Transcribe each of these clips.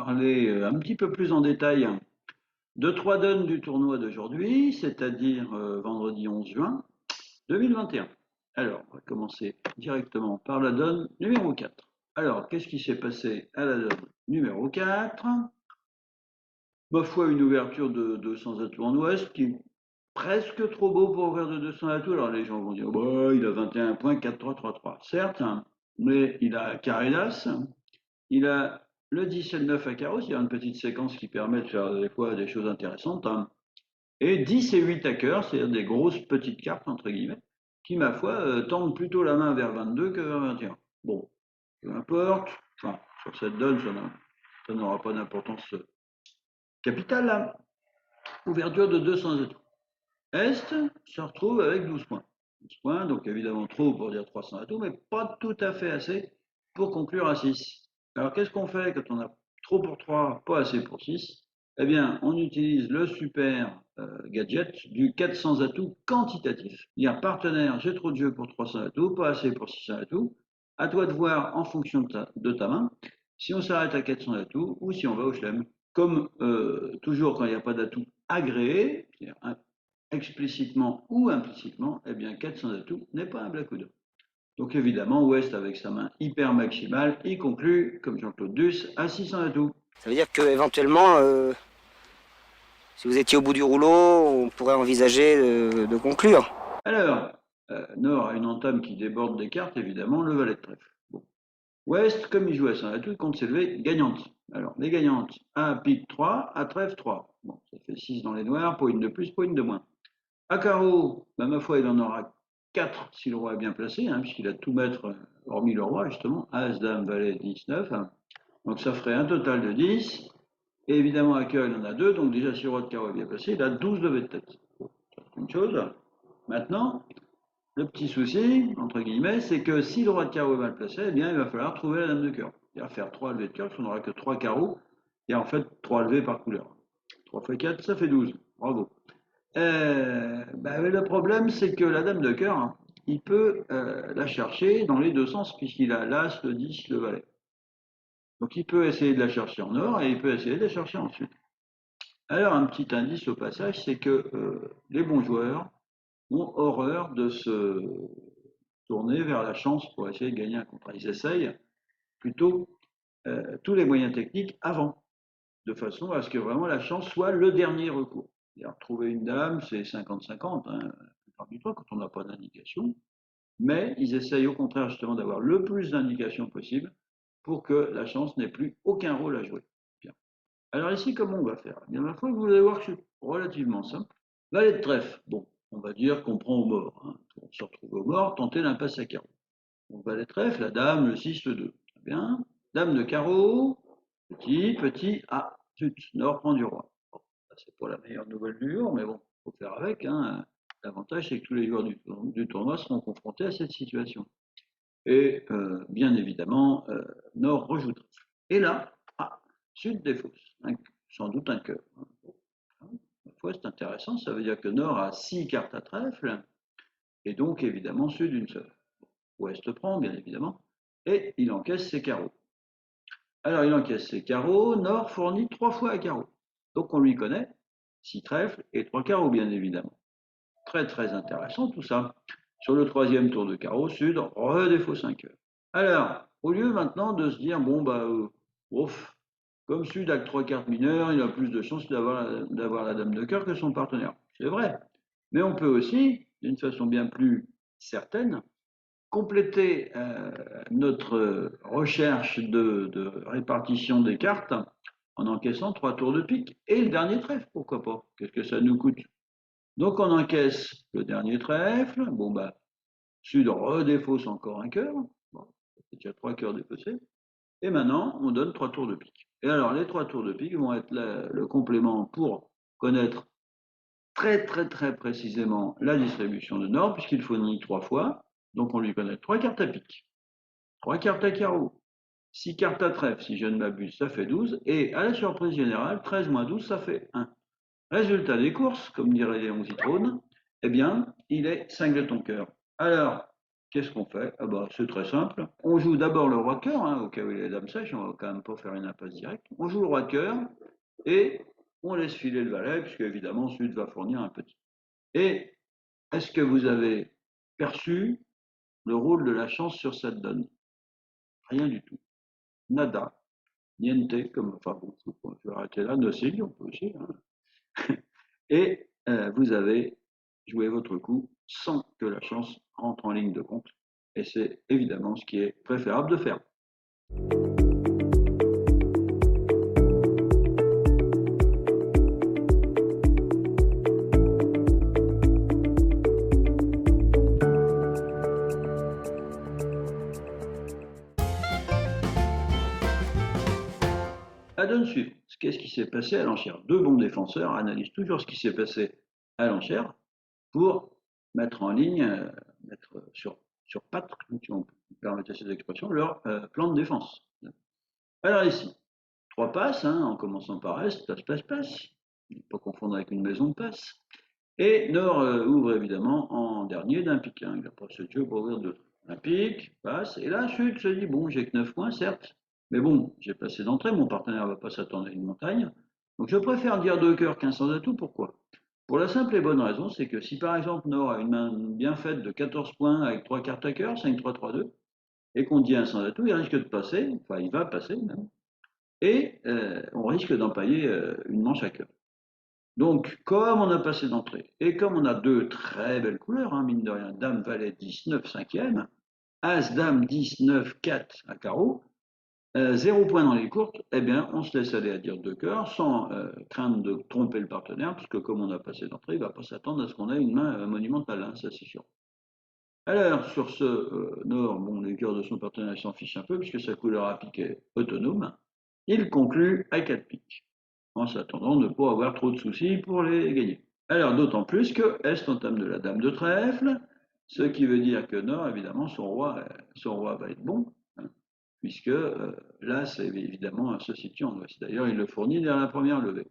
parler un petit peu plus en détail de trois donnes du tournoi d'aujourd'hui, c'est-à-dire vendredi 11 juin 2021. Alors, on va commencer directement par la donne numéro 4. Alors, qu'est-ce qui s'est passé à la donne numéro 4? Ma foi, une ouverture de 200 atouts en ouest qui est presque trop beau pour ouvrir de 200 atouts. Alors, les gens vont dire, bah, il a 21 points, 4-3-3-3. Certes, hein, mais il a carré d'as, il a le 10 et le 9 à carreau, il y a une petite séquence qui permet de faire des fois des choses intéressantes, hein. Et 10 et 8 à cœur, c'est-à-dire des grosses petites cartes, entre guillemets, qui, ma foi, tendent plutôt la main vers 22 que vers 21. Bon, peu importe, enfin, sur cette donne, ça n'aura pas d'importance capitale, là. Ouverture de 200 atouts. Est se retrouve avec 12 points. 12 points, donc évidemment trop pour dire 300 atouts, mais pas tout à fait assez pour conclure à 6. Alors qu'est-ce qu'on fait quand on a trop pour 3, pas assez pour 6? Eh bien, on utilise le super gadget du 400 atouts quantitatif. Dire partenaire, j'ai trop de jeux pour 300 atouts, pas assez pour 600 atouts. À toi de voir en fonction de ta main si on s'arrête à 400 atouts ou si on va au chelem. Comme toujours quand il n'y a pas d'atout agréé, explicitement ou implicitement, eh bien 400 atouts n'est pas un Blackwood. Donc évidemment, West avec sa main hyper maximale, il conclut, comme Jean-Claude Duss, à 600 atouts. Ça veut dire que éventuellement, si vous étiez au bout du rouleau, on pourrait envisager de conclure. Alors, Nord a une entame qui déborde des cartes, évidemment, le valet de trèfle. Bon. West, comme il joue à 100 atouts, il compte s'élever gagnante. Alors, les gagnantes, à pique 3, à trèfle 3. Bon, ça fait 6 dans les noirs, pour une de plus, pour une de moins. À carreau, ben, ma foi, il en aura 4 si le roi est bien placé, hein, puisqu'il a tout maître, hormis le roi, justement. As, dame, valet, 10, 9. Hein. Donc ça ferait un total de 10. Et évidemment, à cœur, il en a 2. Donc déjà, si le roi de carreau est bien placé, il a 12 levées de tête. Bon, c'est une chose. Maintenant, le petit souci, entre guillemets, c'est que si le roi de carreau est mal placé, eh bien, il va falloir trouver la dame de cœur. C'est-à-dire faire 3 levées de cœur, parce qu'on n'aura que 3 carreaux. Et en fait, 3 levées par couleur. 3 x 4, ça fait 12. Bravo. Le problème, c'est que la dame de cœur, hein, il peut la chercher dans les deux sens, puisqu'il a l'as, le 10, le valet. Donc il peut essayer de la chercher en or et il peut essayer de la chercher en sud. Alors un petit indice au passage, c'est que les bons joueurs ont horreur de se tourner vers la chance pour essayer de gagner un contrat. Ils essayent plutôt tous les moyens techniques avant, de façon à ce que vraiment la chance soit le dernier recours. Trouver une dame, c'est 50-50, hein, du temps quand on n'a pas d'indication, mais ils essayent au contraire justement d'avoir le plus d'indications possible pour que la chance n'ait plus aucun rôle à jouer. Bien. Alors ici, comment on va faire? Eh bien, ma foi, vous allez voir que c'est relativement simple. Valet de trèfle, bon, on va dire qu'on prend au mort. Hein. On se retrouve au mort, tenter l'impasse à carreau. Donc valet de trèfle, la dame, le 6, le 2. Très bien. Dame de carreau, petit, petit, ah, zut, Nord prend du roi. Bon, c'est pas la meilleure nouvelle du jour, mais bon, il faut faire avec. Hein. L'avantage, c'est que tous les joueurs du tournoi seront confrontés à cette situation. Et bien évidemment, Nord rejoue trèfle. Et là, ah, Sud défausse, sans doute un cœur. Une fois, c'est intéressant, ça veut dire que Nord a 6 cartes à trèfle, et donc évidemment Sud une seule. Ouest prend, bien évidemment, et il encaisse ses carreaux. Alors il encaisse ses carreaux, Nord fournit 3 fois à carreau. Donc on lui connaît 6 trèfles et 3 carreaux, bien évidemment. Très très intéressant tout ça. Sur le troisième tour de carreau, Sud redéfausse un cœur. Alors, au lieu maintenant de se dire, bon, ouf, comme Sud a que 3 cartes mineures, il a plus de chances d'avoir la dame de cœur que son partenaire. C'est vrai. Mais on peut aussi, d'une façon bien plus certaine, compléter notre recherche de répartition des cartes en encaissant 3 tours de pique et le dernier trèfle, pourquoi pas? Qu'est-ce que ça nous coûte? Donc on encaisse le dernier trèfle. Bon Sud redéfausse encore un cœur. Bon, c'est déjà 3 cœurs défaussés. Et maintenant, on donne 3 tours de pique. Et alors les 3 tours de pique vont être le complément pour connaître très très très précisément la distribution de Nord, puisqu'il faut nier 3 fois. Donc on lui connaît 3 cartes à pique, 3 cartes à carreau, 6 cartes à trèfle, si je ne m'abuse, ça fait 12. Et à la surprise générale, 13 moins 12, ça fait 1. Résultat des courses, comme dirait Léon Zitrone, eh bien, il est cingleton cœur. Alors, qu'est-ce qu'on fait? Ah bah, c'est très simple. On joue d'abord le roi de cœur, hein, au cas où il est dame sèche, on va quand même pas faire une impasse directe. On joue le roi de cœur et on laisse filer le valet, puisque évidemment, Sud va fournir un petit. Et est-ce que vous avez perçu le rôle de la chance sur cette donne? Rien du tout. Nada. Niente, comme, enfin bon, je vais arrêter là, nocille, on peut aussi, hein. Et vous avez joué votre coup sans que la chance rentre en ligne de compte. Et c'est évidemment ce qui est préférable de faire. La donne suivante. Qu'est-ce qui s'est passé à l'enchère? Deux bons défenseurs analysent toujours ce qui s'est passé à l'enchère pour mettre en ligne, mettre sur pattes, si on peut permettre cette expression, leur plan de défense. Alors ici, trois passes, hein, en commençant par Est, passe, passe, passe. Il ne faut pas confondre avec une maison de passe. Et Nord ouvre évidemment en dernier d'un pique. Hein. Il n'a pas ce jeu pour ouvrir deux. Un pique, passe, et là, Sud se dit, bon, j'ai que 9 points, certes, mais bon, j'ai passé d'entrée, mon partenaire ne va pas s'attendre à une montagne. Donc je préfère dire deux cœurs qu'un sans atout, pourquoi? Pour la simple et bonne raison, c'est que si par exemple Nord a une main bien faite de 14 points avec trois cartes à cœur, 5, 3, 3, 2, et qu'on dit un sans atout, il risque de passer, enfin il va passer même, et on risque d'empailler une manche à cœur. Donc, comme on a passé d'entrée, et comme on a deux très belles couleurs, hein, mine de rien, Dame, Valet, 19, 5e, As, Dame, 10, 9, 4 à carreau, 0 point dans les courtes, eh bien, on se laisse aller à dire deux cœurs sans craindre de tromper le partenaire, puisque comme on a passé d'entrée, il ne va pas s'attendre à ce qu'on ait une main monumentale, hein, ça c'est sûr. Alors, sur ce Nord, bon, les cœurs de son partenaire s'en fiche un peu, puisque sa couleur à pique est autonome, il conclut à 4 piques, en s'attendant de ne pas avoir trop de soucis pour les gagner. Alors, d'autant plus que Est entame de la dame de trèfle, ce qui veut dire que Nord, évidemment, son roi va être bon, hein, puisque là, c'est évidemment se situe en Ouest. D'ailleurs, il le fournit dès la première levée.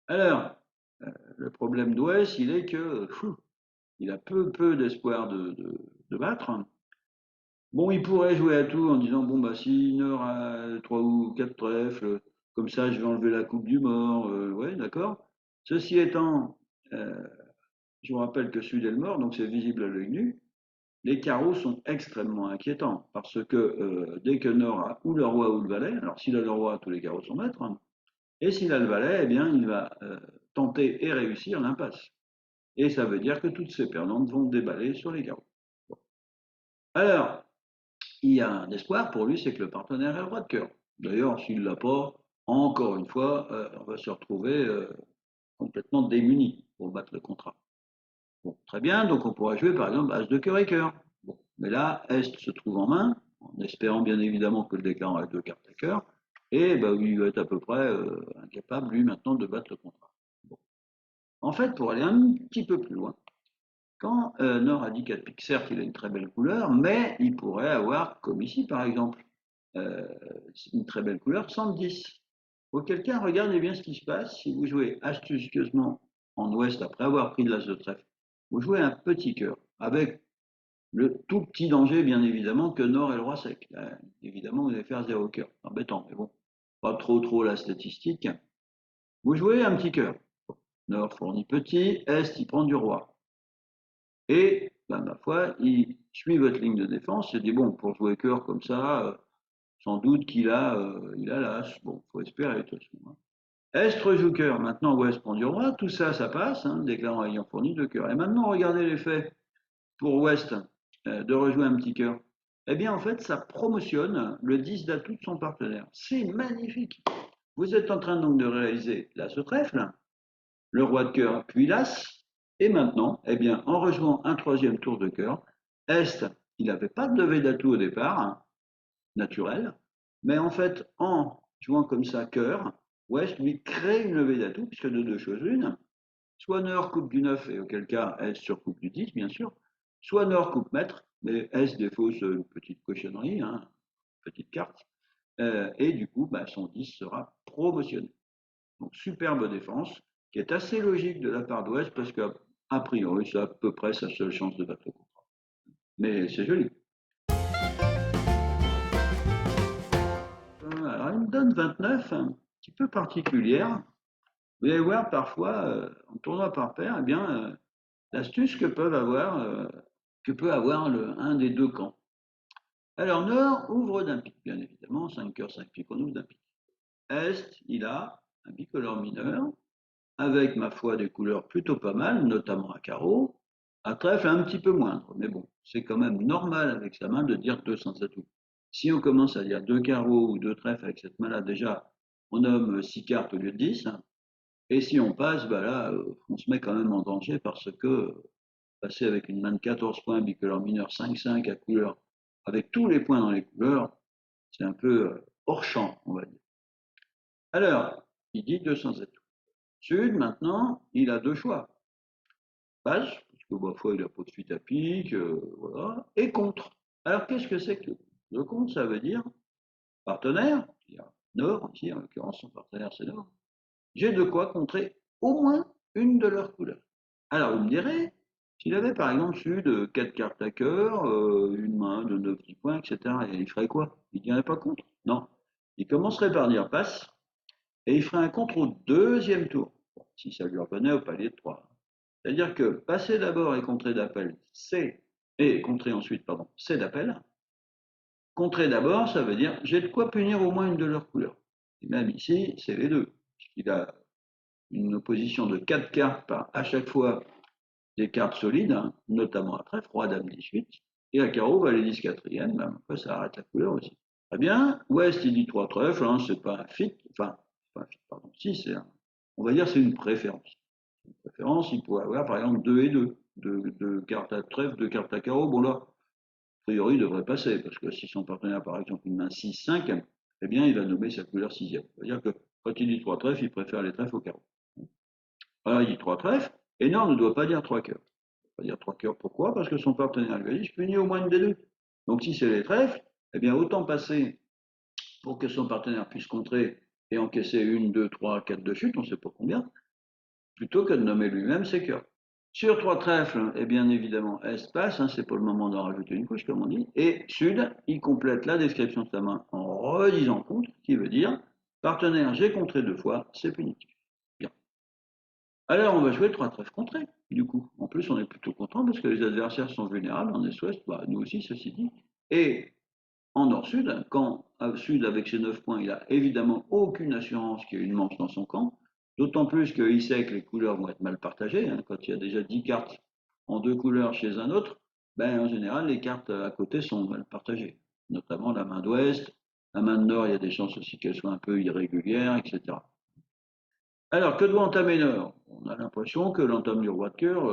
Alors, le problème d'Ouest, il est que il a peu d'espoir de battre. Bon, il pourrait jouer à tout en disant, bon, bah, si Nord a 3 ou 4 trèfles, comme ça, je vais enlever la coupe du mort. Ouais, d'accord. Ceci étant, euh, je vous rappelle que Sud est le mort, donc c'est visible à l'œil nu. Les carreaux sont extrêmement inquiétants parce que dès que Nord a ou le roi ou le valet, alors s'il a le roi, tous les carreaux sont maîtres, hein, et s'il a le valet, eh bien, il va tenter et réussir l'impasse. Et ça veut dire que toutes ces perdantes vont déballer sur les carreaux. Bon. Alors, il y a un espoir pour lui, c'est que le partenaire ait le roi de cœur. D'ailleurs, s'il ne l'a pas, encore une fois, on va se retrouver complètement démuni pour battre le contrat. Bon, très bien, donc on pourra jouer par exemple As de cœur et cœur. Bon, mais là, Est se trouve en main, en espérant bien évidemment que le déclarant ait deux cartes à cœur, et bah, il va être à peu près incapable, lui, maintenant, de battre le contrat. Bon. En fait, pour aller un petit peu plus loin, quand Nord a dit 4 piques, certes, il a une très belle couleur, mais il pourrait avoir, comme ici par exemple, euh, une très belle couleur, 110. Auquel cas, regardez bien ce qui se passe si vous jouez astucieusement en ouest après avoir pris de l'as de trèfle. Vous jouez un petit cœur, avec le tout petit danger, bien évidemment, que Nord est le roi sec. Évidemment, vous allez faire 0 cœur. Embêtant, mais bon, pas trop la statistique. Vous jouez un petit cœur. Nord fournit petit, Est, il prend du roi. Et, ben, ma foi, il suit votre ligne de défense. Il dit, bon, pour jouer cœur comme ça, sans doute il a l'as. Bon, faut espérer, de toute façon, hein. Est rejoue cœur. Maintenant, Ouest prend du roi. Tout ça, ça passe, hein, déclarant ayant fourni deux cœurs. Et maintenant, regardez l'effet pour Ouest de rejouer un petit cœur. Eh bien, en fait, ça promotionne le 10 d'atout de son partenaire. C'est magnifique. Vous êtes en train donc de réaliser l'as au trèfle, le roi de cœur, puis l'as. Et maintenant, eh bien, en rejouant un troisième tour de cœur, Est, il n'avait pas de levée d'atout au départ, hein, naturel, mais en fait, en jouant comme ça cœur, Ouest lui crée une levée d'atout, puisque de deux choses l'une, soit Nord coupe du 9, et auquel cas Est sur coupe du 10, bien sûr, soit Nord coupe maître, mais Est défausse une petite cochonnerie, hein, petite carte, et du coup, bah, son 10 sera promotionné. Donc, superbe défense, qui est assez logique de la part d'Ouest, parce qu'a priori, c'est à peu près sa seule chance de battre le contrat. mais c'est joli. Alors, une donne 29, un petit peu particulière. Vous allez voir parfois, en tournoi par paire, eh bien, l'astuce que peut avoir un des deux camps. Alors, Nord ouvre d'un pic, bien évidemment, 5 cœurs, 5 piques, on ouvre d'un pic. Est, il a un bicolore mineur, avec, ma foi, des couleurs plutôt pas mal, notamment à carreau, à trèfle un petit peu moindre, mais bon, c'est quand même normal avec sa main de dire 200 atouts. Si on commence à dire deux carreaux ou deux trèfles avec cette main-là, déjà, on nomme 6 cartes au lieu de 10, et si on passe, bah là, on se met quand même en danger parce que passer avec une main de 14 points, bicolore mineur 5-5 à couleur, avec tous les points dans les couleurs, c'est un peu hors champ, on va dire. Alors, il dit 200 atouts. Sud, maintenant, il a deux choix. Passe, parce que parfois il n'a pas de suite à pique, voilà, et contre. Alors, qu'est-ce que c'est que le contre? Ça veut dire partenaire, c'est-à-dire Nord, ici en l'occurrence, son partenaire c'est Nord. J'ai de quoi contrer au moins une de leurs couleurs. Alors, vous me direz, s'il avait par exemple Sud 4 cartes à cœur, une main de 9 petits points, etc., et il ferait quoi? Il ne dirait pas contre? Non. Il commencerait par dire passe, et il ferait un contre au deuxième tour, bon, si ça lui revenait au palier de 3. C'est-à-dire que passer d'abord et contrer d'appel, et contrer ensuite, pardon, c'est d'appel. Contrer d'abord, ça veut dire j'ai de quoi punir au moins une de leurs couleurs. Et même ici, c'est les deux. Il a une opposition de 4 cartes par à chaque fois des cartes solides, hein, notamment à trèfle, roi, dame, 18, et à carreau, valet 10, quatrième, ben, après ça arrête la couleur aussi. Très bien, Ouest, il dit 3 trèfles, hein, c'est pas un fit, enfin, pas un fit, pardon, si, on va dire c'est une préférence. Une préférence, il pourrait avoir par exemple 2 et 2, deux cartes à trèfle, 2 cartes à carreau, bon là, a priori, il devrait passer, parce que si son partenaire, par exemple, une main 6-5, eh bien, il va nommer sa couleur sixième. C'est-à-dire que quand il dit 3 trèfles, il préfère les trèfles au carreau. Alors, il dit 3 trèfles, et non, on ne doit pas dire 3 cœurs. On ne doit pas dire 3 cœurs, pourquoi? Parce que son partenaire lui a dit, je punis au moins une des deux. Donc, si c'est les trèfles, eh bien, autant passer pour que son partenaire puisse contrer et encaisser 1, 2, 3, 4 de chute, on ne sait pas combien, plutôt que de nommer lui-même ses cœurs. Sur 3 trèfles, et bien évidemment, Est passe, hein, c'est pas le moment d'en rajouter une couche, comme on dit, et Sud, il complète la description de sa main en redisant contre, qui veut dire, partenaire, j'ai contré 2 fois, c'est punitif. Bien. Alors, on va jouer 3 trèfles contrés, du coup. En plus, on est plutôt content parce que les adversaires sont vulnérables en Est-Ouest, bah, nous aussi, ceci dit. Et en Nord-Sud, quand Sud, avec ses 9 points, il a évidemment aucune assurance qu'il y ait une manche dans son camp, d'autant plus qu'il sait que les couleurs vont être mal partagées, hein, quand il y a déjà 10 cartes en 2 couleurs chez un autre, ben, en général, les cartes à côté sont mal partagées, notamment la main d'Ouest, la main de Nord, il y a des chances aussi qu'elle soit un peu irrégulière, etc. Alors, que doit entamer Nord? On a l'impression que l'entame du roi de cœur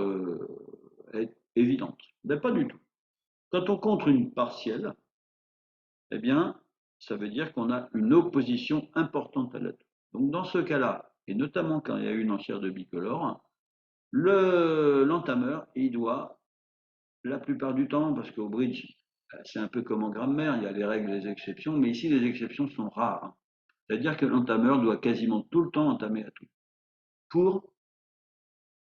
est évidente. Mais pas du tout. Quand on contre une partielle, eh bien, ça veut dire qu'on a une opposition importante à l'atout. Donc, dans ce cas-là, et notamment quand il y a une enchère de bicolore, l'entameur, il doit, la plupart du temps, parce qu'au bridge, c'est un peu comme en grammaire, il y a les règles et les exceptions, mais ici, les exceptions sont rares. C'est-à-dire que l'entameur doit quasiment tout le temps entamer atout pour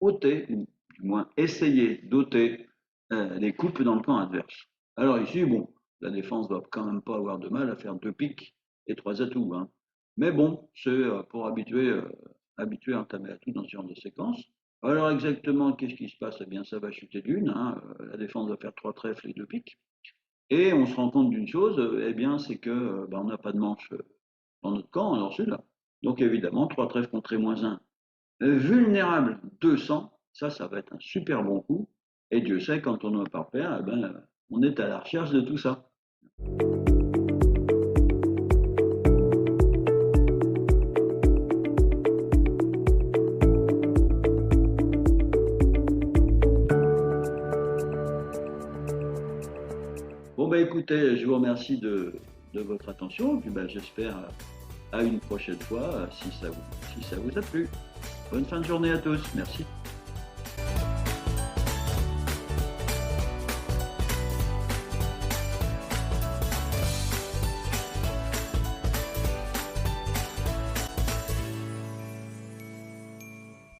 ôter, ou du moins essayer d'ôter les coupes dans le camp adverse. Alors ici, bon, la défense va quand même pas avoir de mal à faire 2 piques et 3 atouts, hein. Mais bon, c'est pour habituer à entamer atout dans ce genre de séquence. Alors exactement, qu'est-ce qui se passe? Eh bien, ça va chuter d'une, hein. La défense va faire 3 trèfles et 2 piques. Et on se rend compte d'une chose, eh bien, c'est que on n'a pas de manche dans notre camp, en nord-sud. Donc évidemment, 3 trèfles contre -1, vulnérable 200, ça va être un super bon coup. Et Dieu sait, quand on est par paire, eh ben, on est à la recherche de tout ça. Bon, bah écoutez, je vous remercie de votre attention. Et puis, bah, j'espère à une prochaine fois si ça vous a plu. Bonne fin de journée à tous. Merci.